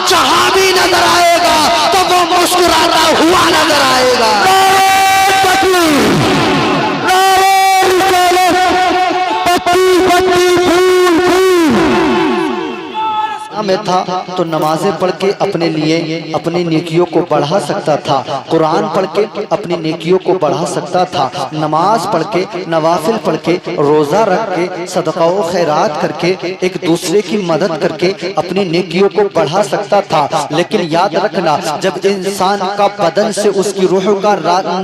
जहां भी नजर आएगा तो वो मुस्कुराता हुआ नजर आएगा। में था तो नमाजें पढ़ के अपने लिए अपनी नेकियों को बढ़ा सकता था, कुरान पढ़ के अपनी नेकियों को बढ़ा सकता था, नमाज पढ़ के, नवाफिल पढ़ के, रोजा रख के, सदका व खैरात करके, एक दूसरे की मदद करके अपनी नेकियों को बढ़ा सकता था। लेकिन याद रखना, जब इंसान का बदन से उसकी रूह का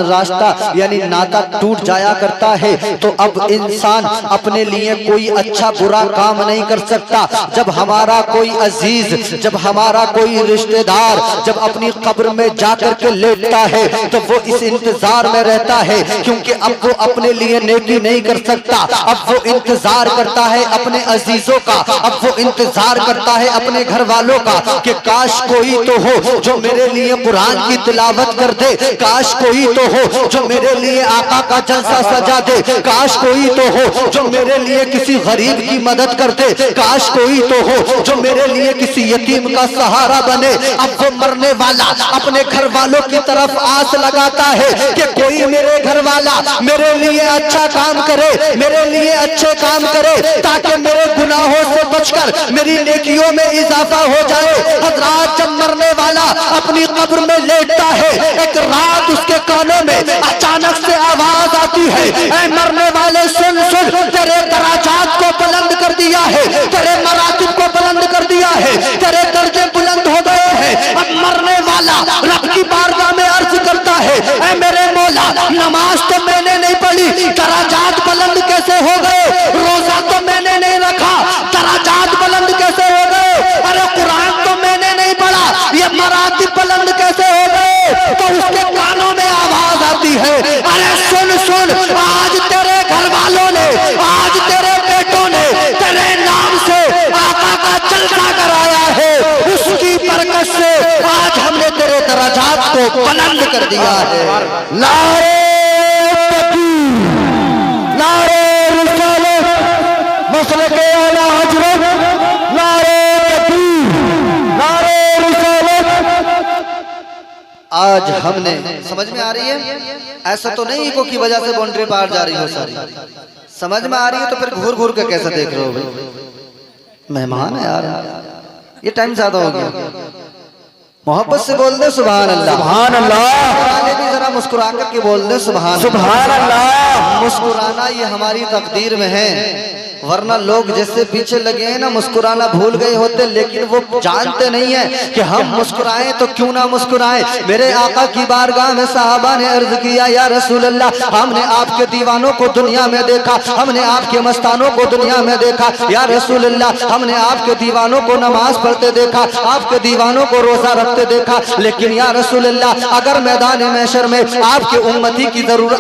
रास्ता यानी नाता टूट जाया करता है तो अब इंसान अपने लिए कोई अच्छा बुरा काम नहीं कर सकता। जब हमारा कोई अजीज, जब हमारा कोई रिश्तेदार जब अपनी कब्र में जाकर के लेटता है तो वो इस इंतजार में रहता है, क्योंकि अब वो अपने लिए नेकी नहीं कर सकता। अब वो इंतजार करता है अपने अजीजों का, अब वो इंतजार करता है अपने घर वालों का कि काश कोई तो हो जो मेरे लिए कुरान की तिलावत कर दे, काश कोई तो हो जो मेरे लिए आका का जलसा सजा दे, काश कोई तो हो जो मेरे लिए किसी गरीब की मदद कर दे, काश कोई तो हो जो मेरे लिए किसी यतीम का सहारा बने। अब वो मरने वाला अपने घर वालों की तरफ आस लगाता है कि कोई मेरे घर वाला मेरे लिए अच्छा काम करे, मेरे लिए अच्छे काम करे, ताकि मेरे गुनाहों से बचकर मेरी नेकियों में इजाफा हो जाए। हजरात, जब मरने वाला अपनी कब्र में लेटता है, एक रात उसके कानों में अचानक से आवाज आती है, ऐ मरने वाले सुन सुन, तेरे दराजात को बुलंद कर दिया है, तेरे मरातिब को बुलंद कर दिया है, तेरे दर्जे बुलंद हो गए हैं। अब मरने वाला रब की बारगाह में अर्ज करता है, ऐ मेरे मौला, नमाज तो मैंने नहीं पढ़ी, दराजात बुलंद कैसे हो गए? रोजा तो मैंने नहीं रखा, दराजात बुलंद कैसे हो गए? अरे कुरान तो मैंने नहीं पढ़ा, ये मरातिब बुलंद कैसे हो गए? तो उसके कानों में आवाज आती है, अरे सुन सुन, आज तेरे घर वालों ने, आज तेरे बेटों ने तेरे नाम से आका का जलसा कराया है, उसकी बरकत से आज हमने तेरे दराजात को बुलंद कर दिया है। नारे तकबीर, नारे रिसालत, मसलके आला हजरत, नारे तकबीर, नारे रिसालत। आज हमने, समझ में आ रही है? ऐसा तो नहीं इको की वजह से बाउंड्री पार जा रही हो, सारी समझ में आ रही है तो फिर घूर घूर के कैसे देख रहे हो भाई? मेहमान है यार, ये टाइम ज्यादा हो गया। मोहब्बत से बोल दे सुभान अल्लाह, सुभान अल्लाह। भी जरा मुस्कुरा करके बोल दे सुभान अल्लाह। मुस्कुराना ये हमारी तकदीर में है, वरना लोग जैसे पीछे लगे हैं ना, मुस्कुराना भूल गए होते, लेकिन वो जानते नहीं है कि हम मुस्कुराएं तो क्यों ना मुस्कुराएं। मेरे आका की बारगाह में साहबा ने अर्ज किया, या रसूल अल्लाह, हमने आपके दीवानों को दुनिया में देखा, हमने आपके मस्तानों को दुनिया में देखा, या रसूल अल्लाह, हमने आपके दीवानों को नमाज पढ़ते देखा, आपके दीवानों को रोजा रखते देखा, लेकिन या रसूल अल्लाह, अगर मैदान महशर में आपके उम्मती की जरूरत,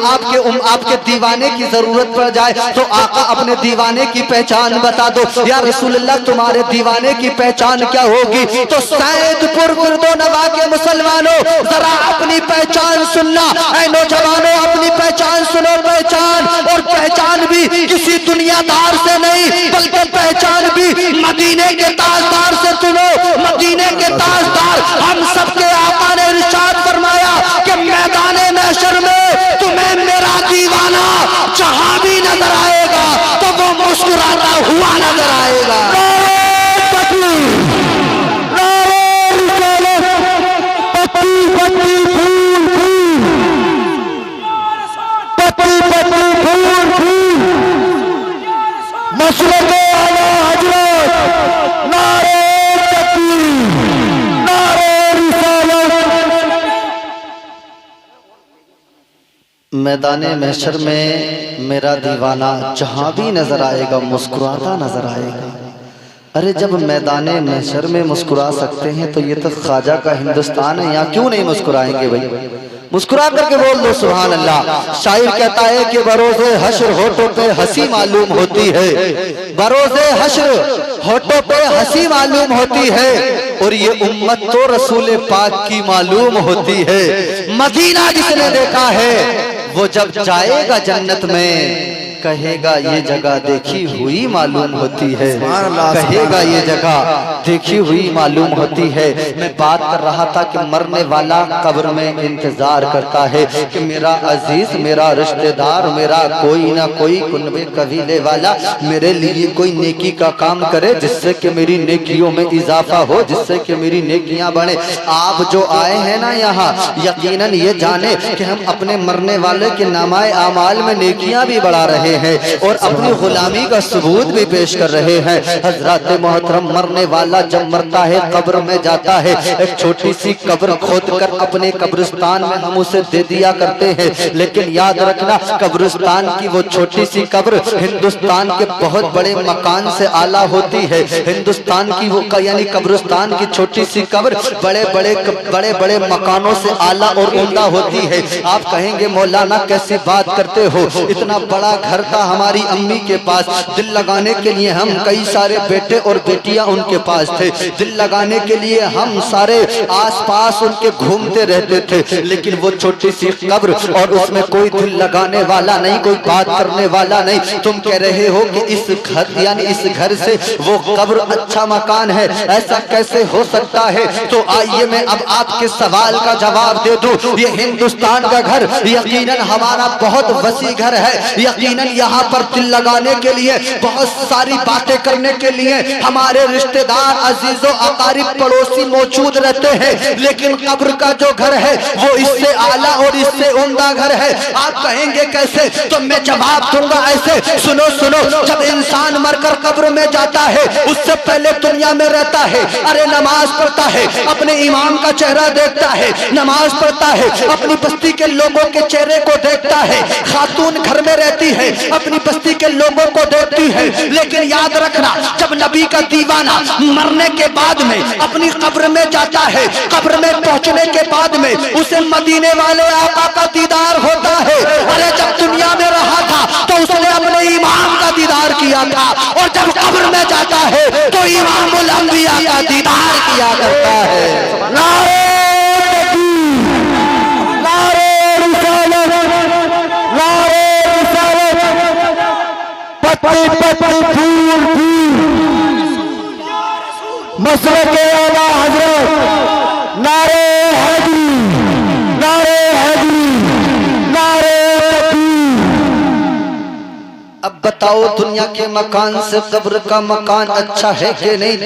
आपके दीवाने की जरूरत पड़ जाए तो आका अपने दीवाने की पहचान बता दो। या रसूलुल्लाह, तुम्हारे दीवाने की पहचान क्या होगी? तो सैदपुर गुर्दोनवा के मुसलमानों, जरा अपनी पहचान सुनना। ऐ नौजवानों, अपनी पहचान सुनो, पहचान, और पहचान भी किसी दुनियादार से नहीं, बल्कि पहचान भी मदीने के ताजदार से सुनो। मदीने के ताजदार हम सबके आका ने इरशाद फरमाया कि मैदाने महशर में तुम्हें मेरा दीवाना जहां भी नजर आएगा तो वो मुस्कुराता हुआ नजर आएगा। मैदाने महशर में मेरा दीवाना जहां भी नजर आएगा मुस्कुराता नजर आएगा। अरे जब मैदाने महशर में मुस्कुरा सकते हैं तो ये तो ख्वाजा का हिंदुस्तान है, यहाँ क्यों नहीं मुस्कुराएंगे भाई? मुस्कुरा करके बोल दो सुभान अल्लाह। शायर कहता है कि बरोज़े हश्र होठों पे हंसी मालूम होती है, बरोज़े हश्र होठों पे हंसी मालूम होती है, और ये उम्मत तो रसूल पाक की मालूम होती है। मदीना जिसने देखा है वो जब जाएगा जन्नत में कहेगा ये जगह देखी हुई मालूम होती है, कहेगा ये जगह देखी हुई मालूम होती है। मैं बात कर रहा था कि मरने वाला कब्र में इंतजार करता है कि मेरा अजीज, मेरा रिश्तेदार, मेरा कोई ना कोई कुनबे कबीले वाला मेरे लिए कोई नेकी का काम करे, जिससे कि मेरी नेकियों में इजाफा हो, जिससे कि मेरी नेकियां बढ़े। आप जो आए हैं ना यहाँ, यकीनन ये जाने कि हम अपने मरने वाले के नामाए आमाल में नेकियां भी बढ़ा रहे हैं और अपनी गुलामी का सबूत भी पेश कर रहे हैं। हजरत मोहतरम, मरने वाला जब मरता है कब्र में जाता है, एक छोटी सी कब्र खोद कर अपने कब्रिस्तान में हम उसे दे दिया करते हैं, लेकिन याद रखना कब्रिस्तान की वो छोटी सी कब्र हिंदुस्तान के बहुत बड़े मकान से आला होती है। हिंदुस्तान की वो यानी कब्रिस्तान की छोटी सी कब्र बड़े बड़े मकानों से आला और उम्दा होती है। आप कहेंगे मौलाना कैसी बात करते हो, इतना बड़ा घर था हमारी अम्मी के पास, दिल लगाने के लिए हम कई सारे बेटे और बेटियां उनके पास थे, दिल लगाने के लिए हम सारे आसपास उनके घूमते रहते थे, लेकिन वो छोटी सी कब्र और उसमें कोई दिल लगाने वाला नहीं, कोई बात करने वाला नहीं। तुम कह रहे हो कि इस घर यानी इस घर से वो कब्र अच्छा मकान है, ऐसा कैसे हो सकता है? तो आइए मैं अब आपके सवाल का जवाब दे दूं। ये हिंदुस्तान का घर यकीनन हमारा बहुत वसी घर है, यकीनन यहाँ पर दिल लगाने के लिए, बहुत सारी बातें करने के लिए हमारे रिश्तेदार, अजीजों, अकारिब, पड़ोसी मौजूद रहते हैं, लेकिन कब्र का जो घर है वो इससे आला और इससे उम्दा घर है। आप कहेंगे कैसे? तो मैं जवाब दूंगा ऐसे, सुनो सुनो, जब इंसान मरकर कब्र में जाता है उससे पहले दुनिया में रहता है, अरे नमाज पढ़ता है, अपने इमाम का चेहरा देखता है, नमाज पढ़ता है, अपनी बस्ती के लोगों के चेहरे को देखता है, खातून घर में रहती है, अपनी बस्ती के लोगों को देखती है, लेकिन याद रखना जब नबी का दीवाना मरने के बाद में अपनी कब्र में जाता है, कब्र में पहुंचने के बाद में उसे मदीने वाले आका का दीदार होता है। अरे जब दुनिया में रहा था तो उसने अपने इमाम का दीदार किया था, और जब कब्र में जाता है तो इमामुल अंबिया का दीदार किया करता है। नारे तकबीर, नारे रिसालत, नारे रिसालत, पत्ती पत्ती फूल फूल, मसलक आला हजरत, नारे हैदरी, नारे हैदरी, नारे तकबीर। अब बताओ दुनिया के मकान से कब्र का मकान अच्छा है कि नहीं,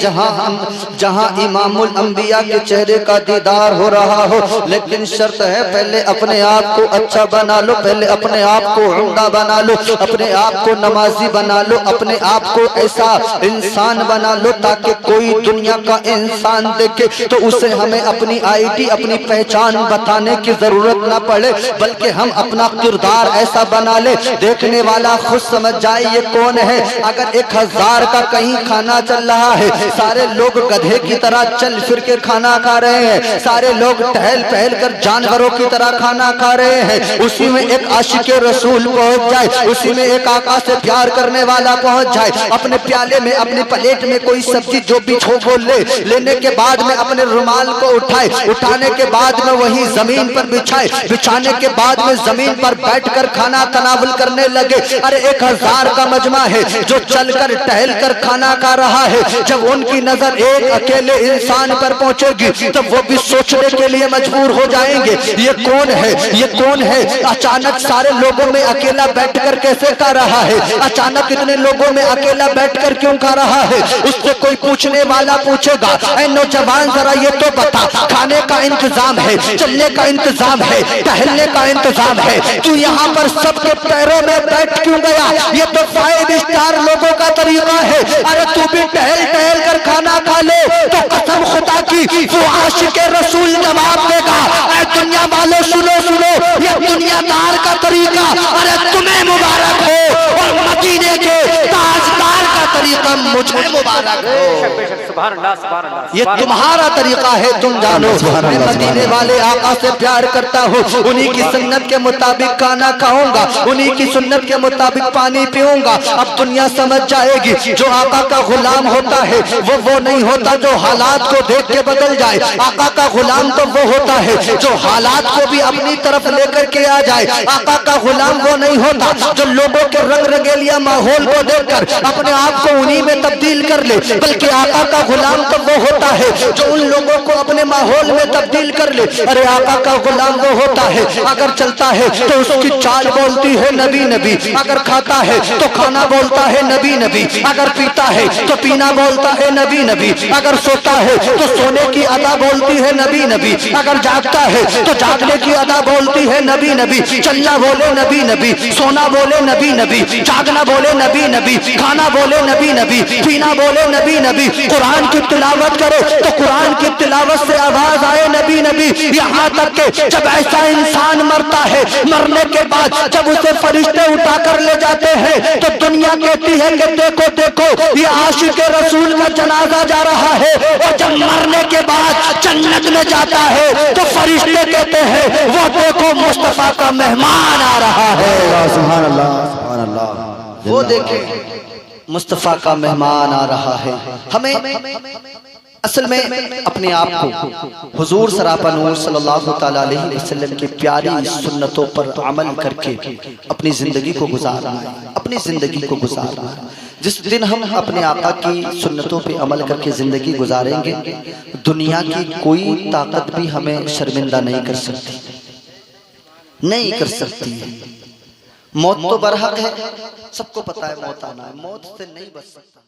जहां इमामुल अंबिया के चेहरे का दीदार हो रहा हो। लेकिन शर्त है पहले अपने आप को अच्छा बना लो, पहले अपने आप को उम्दा बना लो, अपने आप को नमाजी बना लो, अपने आप को ऐसा इंसान बना लो ताकि कोई दुनिया का इंसान देखे तो उसे हमें अपनी आईडी, अपनी पहचान बताने की जरूरत ना पड़े, बल्कि हम अपना किरदार ऐसा बना ले देखने वाला खुद समझ जाए ये कौन है। अगर 1000 का कहीं खाना चल रहा है, सारे लोग गधे की तरह चल फिर के खाना खा रहे हैं, सारे लोग टहल पहल कर जानवरों की तरह खाना खा रहे हैं, उसी में एक आशिक रसूल पहुंच जाए, उसी में एक आका से प्यार करने वाला पहुंच जाए, अपने प्याले में, अपने प्लेट में कोई सब्जी जो भी छो वो लेने के बाद में अपने रुमाल को उठाए, उठाने के बाद में वही जमीन पर बिछाए, बिछाने के बाद में जमीन पर बैठकर खाना तनावुल करने लगे। अरे 1000 का मजमा है जो चलकर टहलकर खाना खा रहा है, जब उनकी नजर एक अकेले इंसान पर पहुंचेगी तब वो भी सोचने के लिए मजबूर हो जाएंगे ये कौन है, ये कौन है। अचानक सारे लोगों में अकेला बैठकर कैसे खा रहा है, अचानक इतने लोगों में अकेला बैठकर क्यों खा रहा है। उससे कोई पूछने वाला पूछेगा, ऐ नौजवान जरा ये तो बता, खाने का इंतजाम है, चलने का इंतजाम है, टहलने का इंतजाम है, तू यहाँ पर सबके पैरों में बैठ क्यों गया? ये तो 5 स्टार लोगों का तरीका है। अरे तू भी टहल टहल कर खाना खा ले तो कसम खुदा की वो आशिक रसूल जवाब देगा, अरे दुनिया वालों सुनो सुनो, ये दुनियादार का तरीका अरे तुम्हें मुबारक हो, और मदीने के ताजदार का तरीका मुझे मुबारक हो। ये तुम्हारा तरीका है, तुम जानो मैं मदीने वाले आका से प्यार करता हूँ, उन्हीं की सुन्नत के मुताबिक खाना खाऊंगा, उन्हीं की सुन्नत के मुताबिक पानी पीऊंगा। अब दुनिया समझ जाएगी जो आका का गुलाम होता है वो नहीं होता जो हालात को देख के बदल जाए। आका का गुलाम तो वो होता है जो हालात को भी अपनी तरफ लेकर के आ जाए। आका का गुलाम वो नहीं होता जो लोगों के रंग रंगेलिया माहौल को देखकर अपने आप को उन्हीं उन्हीं में तब्दील कर ले, बल्कि आका का गुलाम तो वो होता है जो उन लोगों को अपने माहौल में तब्दील कर ले। अरे आका का गुलाम वो होता है अगर चलता है तो उसकी चाल बोलती है नबी नबी, अगर खाता है तो खाना बोलता है नबी नबी, अगर पीता है तो पीना बोलता है नबी नबी, अगर सोता है तो सोने की अदा बोलती है नबी नबी, अगर जागता है तो जागने की अदा बोलती है नबी नबी, चलना बोले नबी नबी, सोना बोले नबी नबी, जागना बोले नबी नबी, खाना बोले नबी नबी, पीना बोले नबी नबी। कुरान की तिलावत करो तो कुरान की तिलावत से आवाज आए नबी नबी। यहाँ तक के जब ऐसा इंसान मरता है, मरने के बाद जब उसे फरिश्ते उठा कर ले जाते हैं तो दुनिया कहती है कि देखो देखो ये आशिक रसूल का जनाजा जा रहा है, और जब मरने के बाद जन्नत में जाता है तो फरिश्ते कहते हैं वो देखो मुस्तफा का मेहमान आ रहा है। सुभान अल्लाह सुभान अल्लाह। वो देखे मुस्तफा का मेहमान आ रहा है। हमें असल में अपने आप को हुजूर सरापा नूर सल्लल्लाहु ताला अलैहि वसल्लम की प्यारी सुन्नतों पर अमल करके अपनी जिंदगी को गुजारना है, अपनी जिंदगी को गुजारना है। जिस दिन हम अपने आका की सुन्नतों पे अमल करके जिंदगी गुजारेंगे, दुनिया की कोई ताकत भी हमें शर्मिंदा नहीं कर सकती, नहीं कर सकती है। मौत तो बरहक है, सबको पता है मौत आना है, मौत से नहीं बच सकता।